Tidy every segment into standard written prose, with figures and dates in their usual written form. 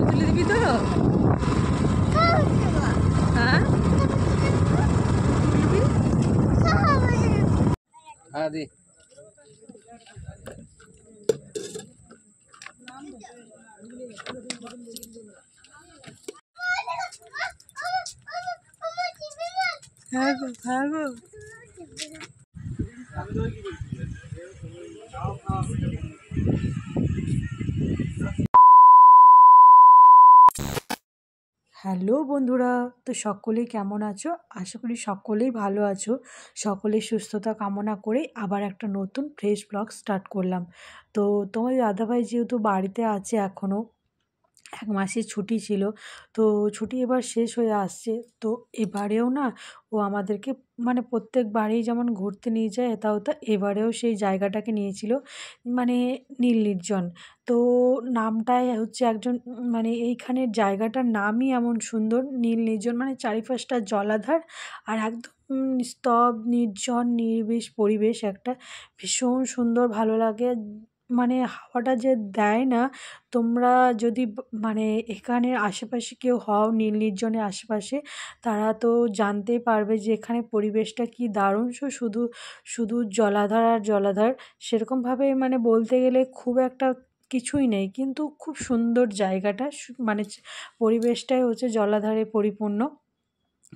তুলে দিবি তো? হ্যাঁ হ্যাঁ দি হ্যাঁ গো, হ্যাঁ গো। হ্যালো বন্ধুরা, তো সকলেই কেমন আছো? আশা করি সকলেই ভালো আছো। সকলের সুস্থতা কামনা করে আবার একটা নতুন ফ্রেশ ব্লগ স্টার্ট করলাম। তো তোমাদের দাদাভাই যেহেতু বাড়িতে আছে এখনও, ১ মাসের ছুটি ছিল, তো ছুটি এবার শেষ হয়ে আসছে। তো এবারেও না ও আমাদেরকে মানে প্রত্যেকবারেই যেমন ঘুরতে নিয়ে যায় এটা ওটা, এবারেও সেই জায়গাটাকে নিয়েছিল, মানে নীল নির্জন। তো নামটাই হচ্ছে একজন মানে এইখানের জায়গাটার নামই এমন সুন্দর, নীল নির্জন, মানে চারিপাশটা জলাধার আর একদম স্তব নির্জন নিরিবিশ পরিবেশ একটা, ভীষণ সুন্দর ভালো লাগে। মানে হাওয়াটা যে দেয় না, তোমরা যদি মানে এখানের আশেপাশে কেউ হও, নীল নির্জনের আশেপাশে, তারা তো জানতেই পারবে যে এখানে পরিবেশটা কি দারুণ। শুধু শুধু জলাধার আর জলাধার, সেরকমভাবে মানে বলতে গেলে খুব একটা কিছুই নেই, কিন্তু খুব সুন্দর জায়গাটা, মানে পরিবেশটাই হচ্ছে জলাধারে পরিপূর্ণ।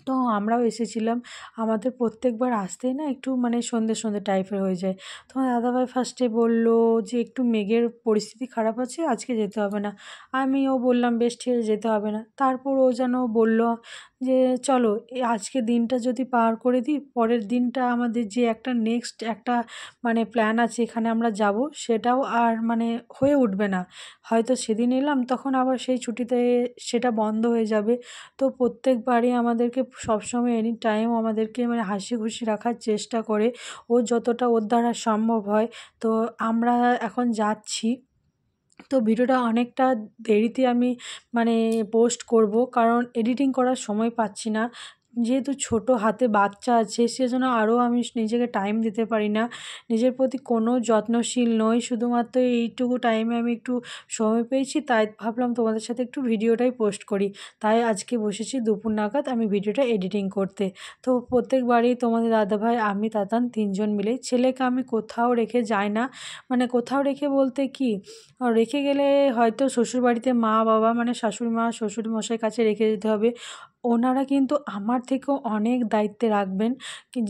তো আমরাও এসেছিলাম। আমাদের প্রত্যেকবার আসতেই না একটু মানে সন্ধ্যে সন্ধ্যে টাইপের হয়ে যায়। তো আমার দাদাভাই ফার্স্টে বলল যে একটু মেঘের পরিস্থিতি খারাপ আছে, আজকে যেতে হবে না। আমিও বললাম বেশ ঠিক আছে, যেতে হবে না। তারপর ও যেন বলল যে চলো আজকে দিনটা যদি পার করে দিই, পরের দিনটা আমাদের যে একটা নেক্সট একটা মানে প্ল্যান আছে এখানে আমরা যাব, সেটাও আর মানে হয়ে উঠবে না। হয়তো সেদিন এলাম তখন আবার সেই ছুটিতে সেটা বন্ধ হয়ে যাবে। তো প্রত্যেকবারই আমাদেরকে সবসময় এনি টাইম আমাদেরকে মানে হাসি খুশি রাখার চেষ্টা করে, ও যতটা ওর দ্বারা সম্ভব হয়। তো আমরা এখন যাচ্ছি। তো ভিডিওটা অনেকটা দেরিতে আমি মানে পোস্ট করব, কারণ এডিটিং করার সময় পাচ্ছি না। যেহেতু ছোট হাতে বাচ্চা আছে, সেজন্য আরও আমি নিজেকে টাইম দিতে পারি না, নিজের প্রতি কোনো যত্নশীল নই। শুধুমাত্র এইটুকু টাইমে আমি একটু সময় পেয়েছি, তাই ভাবলাম তোমাদের সাথে একটু ভিডিওটাই পোস্ট করি। তাই আজকে বসেছি দুপুর নাগাদ আমি ভিডিওটা এডিটিং করতে। তো প্রত্যেকবারই তোমাদের দাদাভাই, আমি, তাতান ৩ জন মিলেই, ছেলেকে আমি কোথাও রেখে যাই না। মানে কোথাও রেখে বলতে কি, রেখে গেলে হয়তো শ্বশুরবাড়িতে মা বাবা মানে শাশুড়ি মা শ্বশুর মশাইয়ের কাছে রেখে যেতে হবে। ওনারা কিন্তু আমার থেকেও অনেক দায়িত্বে রাখবেন,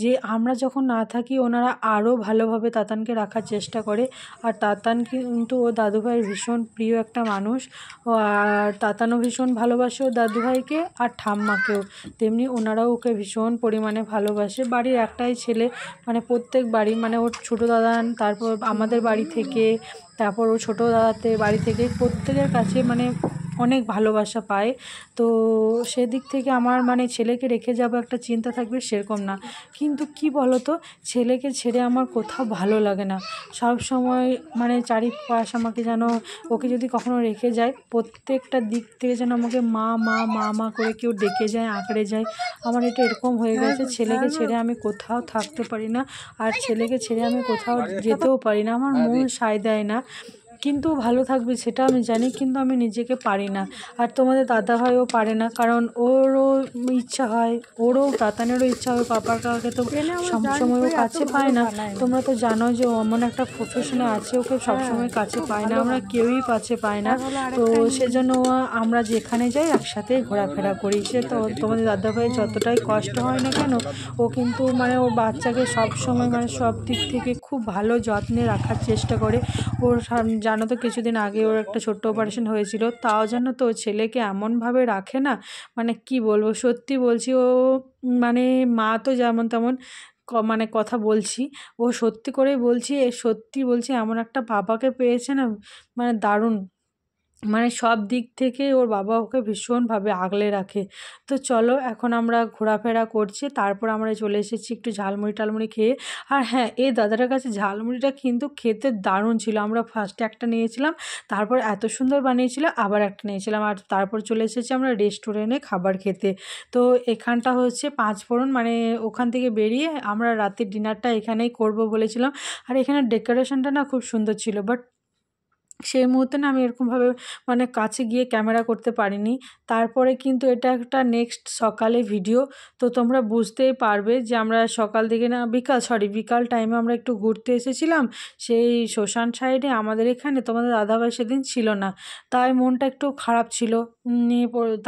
যে আমরা যখন না থাকি ওনারা আরও ভালোভাবে তাতানকে রাখার চেষ্টা করে। আর তাতান কিন্তু ও দাদুভাইয়ের ভীষণ প্রিয় একটা মানুষ। আর তাতানও ভীষণ ভালোবাসে ও দাদুভাইকে আর ঠাম্মাকেও, তেমনি ওনারাও ওকে ভীষণ পরিমাণে ভালোবাসে। বাড়ির একটাই ছেলে, মানে প্রত্যেক বাড়ি মানে ওর ছোটো দাদান, তারপর আমাদের বাড়ি থেকে, তারপর ও ছোটো দাদাতে বাড়ি থেকে, প্রত্যেকের কাছে মানে অনেক ভালোবাসা পায়। তো সেদিক থেকে আমার মানে ছেলেকে রেখে যাবো একটা চিন্তা থাকবে সেরকম না। কিন্তু কি বলো তো, ছেলেকে ছেড়ে আমার কোথাও ভালো লাগে না। সব সময় মানে চারিপাশ আমাকে যেন, ওকে যদি কখনো রেখে যায়, প্রত্যেকটা দিক থেকে যেন আমাকে মা মা মা মা করে কেউ ডেকে যায়, আঁকড়ে যায়। আমার এটা এরকম হয়ে গেছে, ছেলেকে ছেড়ে আমি কোথাও থাকতে পারি না, আর ছেলেকে ছেড়ে আমি কোথাও যেতেও পারি না। আমার মন সায় দেয় না। কিন্তু ভালো থাকবে সেটা আমি জানি, কিন্তু আমি নিজেকে পারি না। আর তোমাদের দাদাভাইও পারে না, কারণ ওরও ইচ্ছা হয়, ওরও তাতানেরও ইচ্ছা হয় পাপার কাকে, তো সবসময় ও কাছে পায় না। তোমরা তো জানো যে ও এমন একটা প্রফেশনে আছে, ওকে সবসময় কাছে পায় না, আমরা কেউই কাছে পায় না। তো সেজন্য আমরা যেখানে যাই একসাথে ঘোরাফেরা করি। সে তো তোমাদের দাদাভাইয়ের যতটাই কষ্ট হয় না কেন, ও কিন্তু মানে ওর বাচ্চাকে সবসময় মানে সব দিক থেকে খুব ভালো যত্নে রাখার চেষ্টা করে। ওর জানো তো কিছুদিন আগে ওর একটা ছোট্ট অপারেশন হয়েছিল, তাও জানো তো ছেলেকে এমনভাবে রাখে না, মানে কি বলবো, সত্যি বলছি। ও মানে মা তো যেমন তেমন মানে কথা বলছি, ও সত্যি করেই বলছি, সত্যি বলছি, এমন একটা বাবাকে পেয়েছে না, মানে দারুণ। মানে সব দিক থেকে ওর বাবা ওকে ভীষণভাবে আগলে রাখে। তো চলো এখন আমরা ঘোরাফেরা করছি, তারপর আমরা চলে এসেছি একটু ঝালমুড়ি টালমুড়ি খেয়ে। আর হ্যাঁ, এই দাদাটার কাছে ঝালমুড়িটা কিন্তু খেতে দারুণ ছিল। আমরা ফার্স্টে একটা নিয়েছিলাম, তারপর এত সুন্দর বানিয়েছিল আবার একটা নিয়েছিলাম, আর তারপর চলে এসেছি আমরা রেস্টুরেন্টে খাবার খেতে। তো এখানটা হচ্ছে পাঁচফোড়ন, মানে ওখান থেকে বেরিয়ে আমরা রাতের ডিনারটা এখানেই করব বলেছিলাম। আর এখানে ডেকোরেশনটা না খুব সুন্দর ছিল, বাট সেই মুহূর্তে না আমি এরকমভাবে মানে কাছে গিয়ে ক্যামেরা করতে পারিনি। তারপরে কিন্তু এটা একটা নেক্সট সকালে ভিডিও, তো তোমরা বুঝতেই পারবে যে আমরা সকাল থেকে না বিকাল টাইমে আমরা একটু ঘুরতে এসেছিলাম সেই শ্মশান সাইডে। আমাদের এখানে তোমাদের দাদাভাই সেদিন ছিল না, তাই মনটা একটু খারাপ ছিল।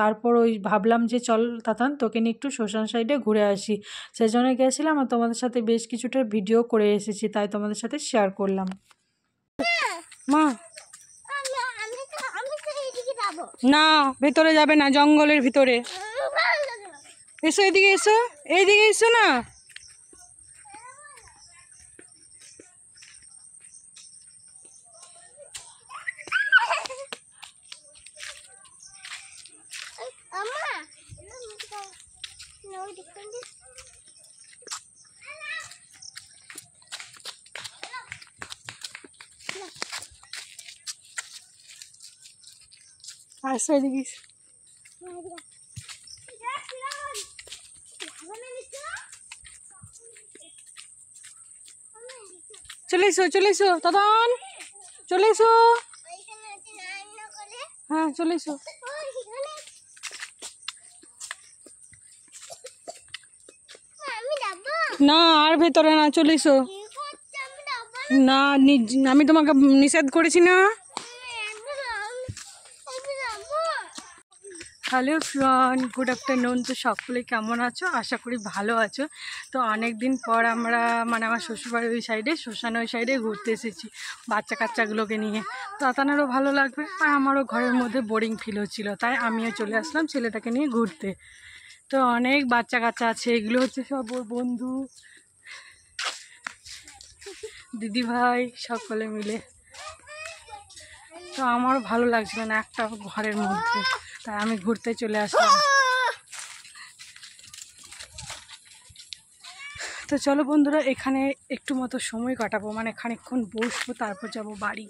তারপর ওই ভাবলাম যে চল তাতান তোকে নিয়ে একটু শ্মশান সাইডে ঘুরে আসি, সেজন্য গেছিলাম আর তোমাদের সাথে বেশ কিছুটা ভিডিও করে এসেছি, তাই তোমাদের সাথে শেয়ার করলাম। মা না, ভেতরে যাবে না, জঙ্গলের ভিতরে। এসো এদিকে, এসো এইদিকে, এসো না। আসো এদিকে, চলে এসো চলে এসো দাদান, চলে এসো। হ্যাঁ চলে এসো। না আর ভেতরে না, চলে এসো। না আমি তোমাকে নিষেধ করেছি না। Hello friend, good afternoon. তো সকলে কেমন আছো? আশা করি ভালো আছো। তো অনেক দিন পর আমরা মানে আমার শ্বশুরবাড়ির ওই সাইডে শ্মশান ওই সাইডে ঘুরতে এসেছি বাচ্চা কাচ্চাগুলোকে নিয়ে। তো তাতানেরও ভালো লাগবে আর আমারও ঘরের মধ্যে বোরিং ফিল হচ্ছিল, তাই আমিও চলে আসলাম ছেলেটাকে নিয়ে ঘুরতে। তো অনেক বাচ্চা কাচ্চা আছে, এগুলো হচ্ছে সব ওর বন্ধু দিদি ভাই সকলে মিলে। তো আমারও ভালো লাগছিল না একটা ঘরের মধ্যে, তাই আমি ঘুরতে চলে আসলাম। তো চলো বন্ধুরা, এখানে একটু মতো সময় কাটাবো, মানে খানিকক্ষণ বসবো, তারপর যাব বাড়ি।